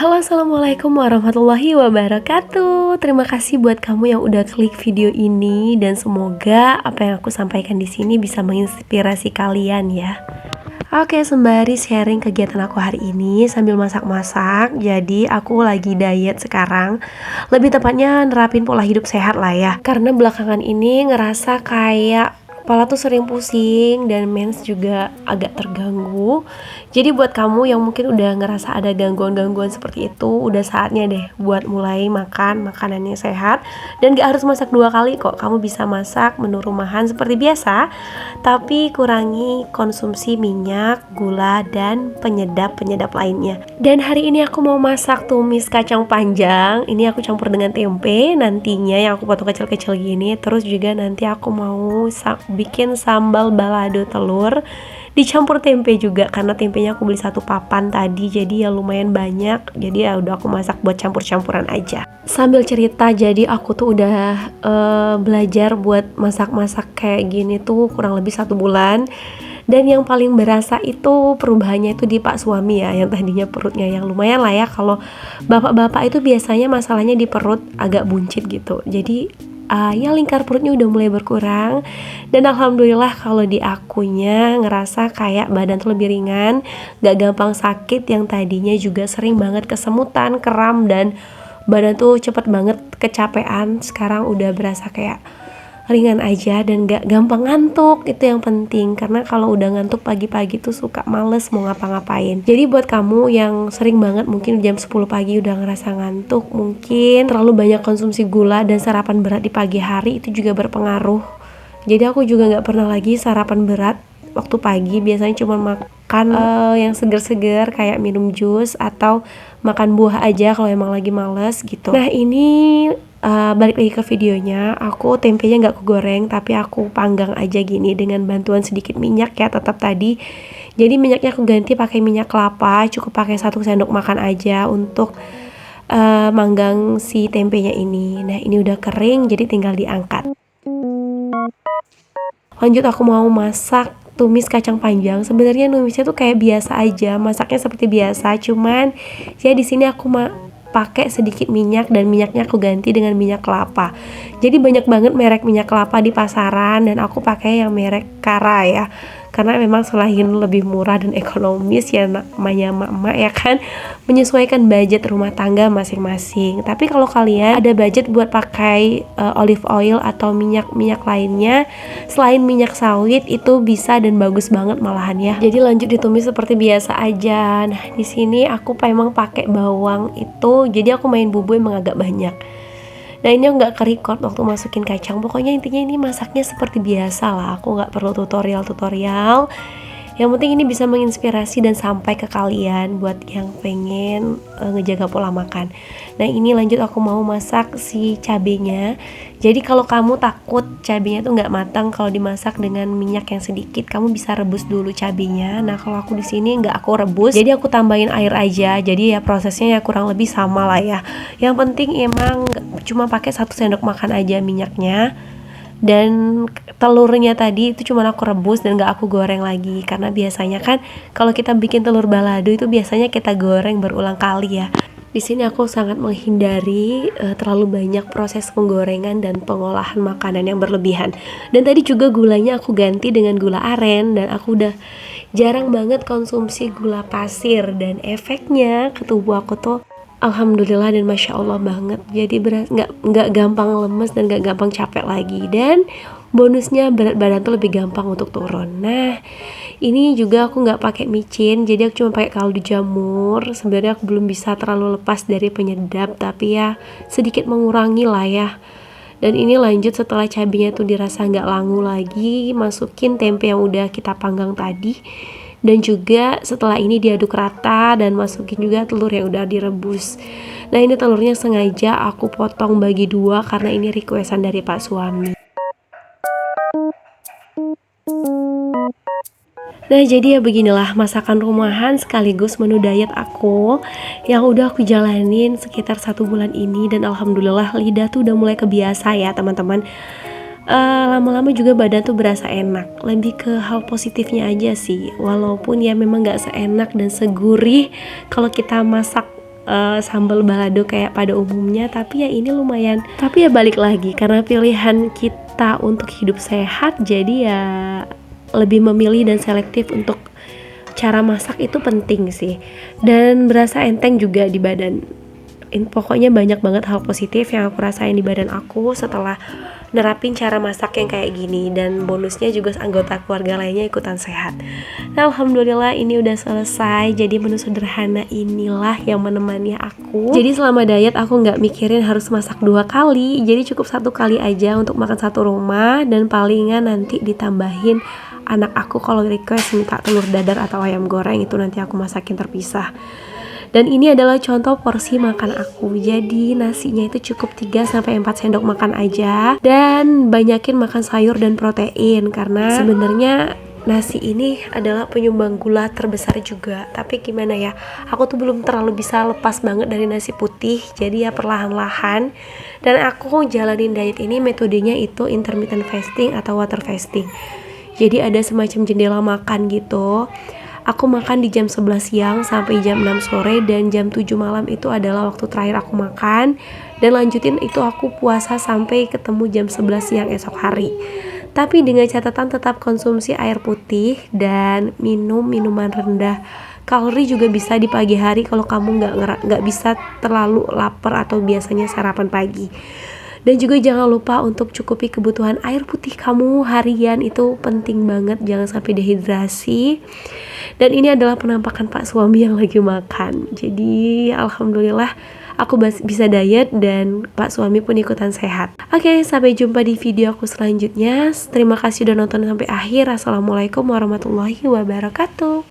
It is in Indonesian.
Halo, assalamualaikum warahmatullahi wabarakatuh. Terima kasih buat kamu yang udah klik video ini dan semoga apa yang aku sampaikan di sini bisa menginspirasi kalian ya. Oke, sembari sharing kegiatan aku hari ini sambil masak-masak. Jadi aku lagi diet sekarang. Lebih tepatnya nerapin pola hidup sehat lah ya. Karena belakangan ini ngerasa kayak kepala tuh sering pusing dan mens juga agak terganggu. Jadi buat kamu yang mungkin udah ngerasa ada gangguan-gangguan seperti itu, udah saatnya deh buat mulai makan makanannya sehat. Dan gak harus masak 2 kali kok, kamu bisa masak menu rumahan seperti biasa, tapi kurangi konsumsi minyak, gula, dan penyedap-penyedap lainnya. Dan hari ini aku mau masak tumis kacang panjang. Ini aku campur dengan tempe nantinya yang aku potong kecil-kecil gini. Terus juga nanti aku mau bikin sambal balado telur dicampur tempe juga, karena tempenya aku beli 1 papan tadi, jadi ya lumayan banyak. Jadi ya udah aku masak buat campur-campuran aja. Sambil cerita, jadi aku tuh udah belajar buat masak-masak kayak gini tuh kurang lebih 1 bulan. Dan yang paling berasa itu perubahannya itu di Pak suami ya, yang tadinya perutnya yang lumayan lah ya. Kalau bapak-bapak itu biasanya masalahnya di perut agak buncit gitu. Jadi ya lingkar perutnya udah mulai berkurang. Dan alhamdulillah kalau di akunya ngerasa kayak badan tuh lebih ringan, gak gampang sakit. Yang tadinya juga sering banget kesemutan, kram, dan badan tuh cepet banget kecapean. Sekarang udah berasa kayak ringan aja dan gak gampang ngantuk. Itu yang penting, karena kalau udah ngantuk pagi-pagi tuh suka males mau ngapa-ngapain. Jadi buat kamu yang sering banget mungkin jam 10 pagi udah ngerasa ngantuk, mungkin terlalu banyak konsumsi gula dan sarapan berat di pagi hari itu juga berpengaruh. Jadi aku juga gak pernah lagi sarapan berat waktu pagi, biasanya cuma makan yang seger-seger kayak minum jus atau makan buah aja kalau emang lagi males gitu. Nah ini balik lagi ke videonya, aku tempenya nggak aku goreng tapi aku panggang aja gini dengan bantuan sedikit minyak ya, tetap tadi. Jadi minyaknya aku ganti pakai minyak kelapa, cukup pakai 1 sendok makan aja untuk manggang si tempenya ini. Nah ini udah kering, jadi tinggal diangkat. Lanjut aku mau masak tumis kacang panjang. Sebenarnya numisnya tuh kayak biasa aja, masaknya seperti biasa, cuman ya di sini aku pakai sedikit minyak dan minyaknya aku ganti dengan minyak kelapa. Jadi banyak banget merek minyak kelapa di pasaran dan aku pakai yang merek Kara ya. Karena memang selain lebih murah dan ekonomis ya, namanya emak-emak ya kan, menyesuaikan budget rumah tangga masing-masing. Tapi kalau kalian ada budget buat pakai olive oil atau minyak-minyak lainnya selain minyak sawit, itu bisa dan bagus banget malahan ya. Jadi lanjut ditumis seperti biasa aja. Nah di sini aku memang pakai bawang itu, jadi aku main bumbu emang agak banyak. Nah ini aku gak ke-record waktu masukin kacang. Pokoknya intinya ini masaknya seperti biasa lah, aku gak perlu tutorial. Yang penting ini bisa menginspirasi dan sampai ke kalian buat yang pengen ngejaga pola makan. Nah ini lanjut aku mau masak si cabenya. Jadi kalau kamu takut cabenya tuh nggak matang kalau dimasak dengan minyak yang sedikit, kamu bisa rebus dulu cabenya. Nah kalau aku di sini nggak aku rebus, jadi aku tambahin air aja. Jadi ya prosesnya ya kurang lebih sama lah ya. Yang penting emang cuma pakai 1 sendok makan aja minyaknya. Dan telurnya tadi itu cuma aku rebus dan gak aku goreng lagi, karena biasanya kan kalau kita bikin telur balado itu biasanya kita goreng berulang kali ya. Di sini aku sangat menghindari terlalu banyak proses penggorengan dan pengolahan makanan yang berlebihan. Dan tadi juga gulanya aku ganti dengan gula aren, dan aku udah jarang banget konsumsi gula pasir, dan efeknya ke tubuh aku tuh alhamdulillah dan masya Allah banget. Jadi nggak gampang lemes dan nggak gampang capek lagi. Dan bonusnya berat badan tuh lebih gampang untuk turun. Nah ini juga aku nggak pakai micin, jadi aku cuma pakai kaldu jamur. Sebenarnya aku belum bisa terlalu lepas dari penyedap, tapi ya sedikit mengurangi lah ya. Dan ini lanjut setelah cabenya tuh dirasa nggak langu lagi, masukin tempe yang udah kita panggang tadi. Dan juga setelah ini diaduk rata dan masukin juga telur yang udah direbus. Nah ini telurnya sengaja aku potong bagi 2 karena ini requestan dari Pak suami. Nah jadi ya beginilah masakan rumahan sekaligus menu diet aku yang udah aku jalanin sekitar 1 bulan ini. Dan alhamdulillah lidah tuh udah mulai kebiasa ya teman-teman. Lama-lama juga badan tuh berasa enak. Lebih ke hal positifnya aja sih. Walaupun ya memang gak seenak dan segurih kalau kita masak sambal balado kayak pada umumnya, tapi ya ini lumayan. Tapi ya balik lagi, karena pilihan kita untuk hidup sehat, jadi ya lebih memilih dan selektif untuk cara masak itu penting sih. Dan berasa enteng juga di badan. Pokoknya banyak banget hal positif yang aku rasain di badan aku setelah nerapin cara masak yang kayak gini. Dan bonusnya juga anggota keluarga lainnya ikutan sehat. Nah, alhamdulillah ini udah selesai. Jadi menu sederhana inilah yang menemani aku. Jadi selama diet aku gak mikirin harus masak 2 kali. Jadi cukup 1 kali aja untuk makan satu rumah. Dan palingan nanti ditambahin anak aku kalau request minta telur dadar atau ayam goreng, itu nanti aku masakin terpisah. Dan ini adalah contoh porsi makan aku. Jadi nasinya itu cukup 3-4 sendok makan aja. Dan banyakin makan sayur dan protein, karena sebenarnya nasi ini adalah penyumbang gula terbesar juga. Tapi gimana ya, aku tuh belum terlalu bisa lepas banget dari nasi putih. Jadi ya perlahan-lahan. Dan aku jalanin diet ini metodenya itu intermittent fasting atau water fasting. Jadi ada semacam jendela makan gitu. Aku makan di jam 11 siang sampai jam 6 sore, dan jam 7 malam itu adalah waktu terakhir aku makan. Dan lanjutin itu aku puasa sampai ketemu jam 11 siang esok hari. Tapi dengan catatan tetap konsumsi air putih dan minum minuman rendah kalori juga bisa di pagi hari kalau kamu nggak bisa terlalu lapar atau biasanya sarapan pagi. Dan juga jangan lupa untuk cukupi kebutuhan air putih kamu harian, itu penting banget, jangan sampai dehidrasi. Dan ini adalah penampakan Pak suami yang lagi makan. Jadi alhamdulillah aku bisa diet dan Pak suami pun ikutan sehat. Oke, sampai jumpa di video aku selanjutnya. Terima kasih udah nonton sampai akhir. Assalamualaikum warahmatullahi wabarakatuh.